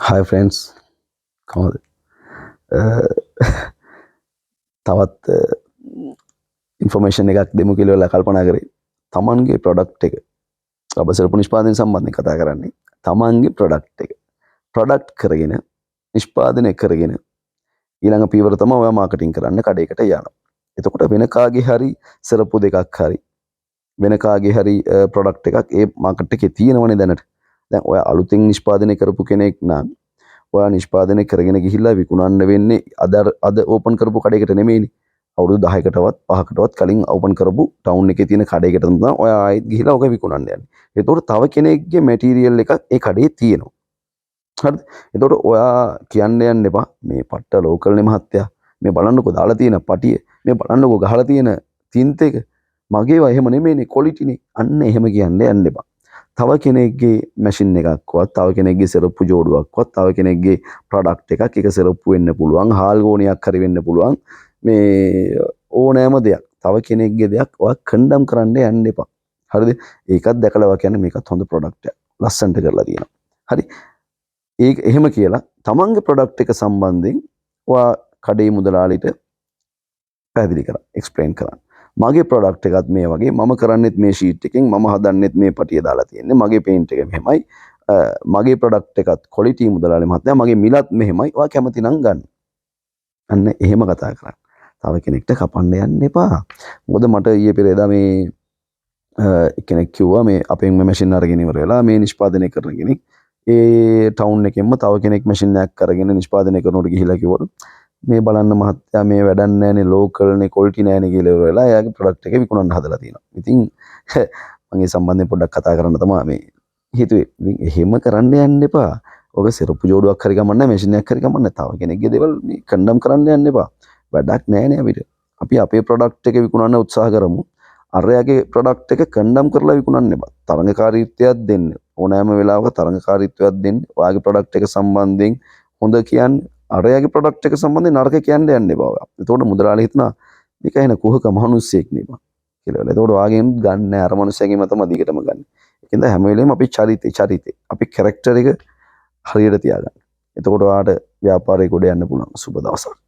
හයි friends කොහොමද? තවත් information එකක් දෙමු කියලා කල්පනා කරේ. තමන්ගේ ප්‍රොඩක්ට් එක අපසරපු නිෂ්පාදනය සම්බන්ධයෙන් කතා කරන්නේ. තමන්ගේ ප්‍රොඩක්ට් එක ප්‍රොඩක්ට් කරගෙන නිෂ්පාදනය කරගෙන ඊළඟ පියවර තමයි ඔයා මාකටිං කරන්න කඩේකට යනවා. එතකොට වෙන කාගේ හරි සරප්පු දෙකක් හරි වෙන කාගේ හරි ප්‍රොඩක්ට් එකක් ඒ මාකට් එකේ තියෙනවනේ දැනට. දැන් ඔයා අලුතෙන් නිෂ්පාදනය කරපු කෙනෙක් නම් ඔයා නිෂ්පාදනය කරගෙන ගිහිල්ලා විකුණන්න වෙන්නේ අද ඕපන් කරපු කඩේකට නෙමෙයිනේ. අවුරුදු 10කටවත් 5කටවත් කලින් ඕපන් කරපු ටවුන් එකේ තියෙන කඩේකට තමයි ඔයා ආයෙත් ගිහිල්ලා ඔක විකුණන්න යන්නේ. ඒතකොට තව කෙනෙක්ගේ මැටීරියල් එකක් ඒ කඩේ තියෙනවා. හරිද? එතකොට ඔයා කියන්න යන්න එපා මේ පට්ට ලෝකල්නේ මහත්තයා. මේ බලන්නකෝ දාලා තියෙන පටිය. මේ බලන්නකෝ ගහලා තියෙන තින්ත එක. මගේවා එහෙම නෙමෙයිනේ ක්වොලිටිනේ. අන්න එහෙම කියන්න යන්න එපා. තව කෙනෙක්ගේ මැෂින් එකක්වත් තව කෙනෙක්ගේ සෙරප්පු ජෝඩුවක්වත් තව කෙනෙක්ගේ ප්‍රොඩක්ට් එකක් එක සෙරප්පු වෙන්න පුළුවන් හාල් ගෝණියක් හරි වෙන්න පුළුවන් මේ ඕනෑම දෙයක් තව කෙනෙක්ගේ දෙයක් ඔයා කන්ඩම් කරන්න යන්න එපා. හරිද? ඒකත් දැකලා ඔයා කියන්නේ මේකත් හොඳ ප්‍රොඩක්ට් එකක්. ලස්සනට කරලා තියෙනවා. හරි. ඒක එහෙම කියලා තමන්ගේ ප්‍රොඩක්ට් එක සම්බන්ධයෙන් ඔයා කඩේ මුදලාලිට පැහැදිලි කරා එක්ස්ප්ලেইন කරා. මගේ ප්‍රොඩක්ට් එකත් මේ වගේ මම කරන්නෙත් මේ ෂීට් එකෙන් මම හදන්නෙත් මේ පටිය දාලා තියෙන්නේ මගේ පේන්ට් එක මෙහෙමයි මගේ ප්‍රොඩක්ට් එකත් ක්වොලිටි මුදලාලි මහත්තයා මගේ මිලත් මෙහෙමයි ඔයා කැමති නම් ගන්න. අන්න එහෙම කතා කරන්න. තව කෙනෙක්ට කපන්න යන්න එපා. මොකද මට ඊයේ පෙරේදා මේ කෙනෙක් කිව්වා මේ අපෙන් මේ මැෂින් අරගෙන ඉවර වෙලා මේ නිෂ්පාදනය කරන කෙනෙක් ඒ ටවුන් එකෙන්ම තව කෙනෙක් මැෂින් එකක් අරගෙන නිෂ්පාදනය කරනකොට ගිහිලා කිව්වලු මේ බලන්න මහත්තයා මේ වැඩක් නැහැනේ ලෝකල්නේ ක්වොලිටි නැහැනේ කියලා ඉවර වෙලා එයාගේ ප්‍රොඩක්ට් එක විකුණන්න හදලා තියෙනවා. ඉතින් මම ඒ සම්බන්ධයෙන් පොඩ්ඩක් කතා කරන්න තමයි මේ හිතුවේ. ඉතින් එහෙම කරන්න යන්න එපා. ඔක සෙරප්පු ජෝඩුවක් හරි ගමන්නේ මැෂින් එකක් හරි ගමන්නේ තව කෙනෙක්ගේ දේවල් මේ කන්ඩම් කරන්න යන්න එපා. වැඩක් නැහැනේ අපිට. අපි අපේ ප්‍රොඩක්ට් එක විකුණන්න උත්සාහ කරමු. අරයාගේ ප්‍රොඩක්ට් එක කන්ඩම් කරලා විකුණන්න එපා. තරඟකාරීත්වයක් දෙන්න. ඕනෑම වෙලාවක තරඟකාරීත්වයක් දෙන්න. ඔයාගේ ප්‍රොඩක්ට් එක සම්බන්ධයෙන් හොඳ කියන්නේ අරයාගේ ප්‍රොඩක්ට් එක සම්බන්ධයෙන් නරක කියන්න යන්න එපා. එතකොට මුදලාලි හිතනවා මේක එන කුහක මහනුස්සයෙක් නේ බං කියලා. එතකොට ඔයාගෙන් ගන්න අර මනුස්සයාගෙන් තමයි දිගටම ගන්න. ඒකෙන්ද හැම වෙලේම අපි චරිතේ අපි කැරක්ටර් එක හරියට තියාගන්න. එතකොට ඔයාට ව්‍යාපාරේ ගොඩ යන්න පුළුවන්. සුබ දවසක්.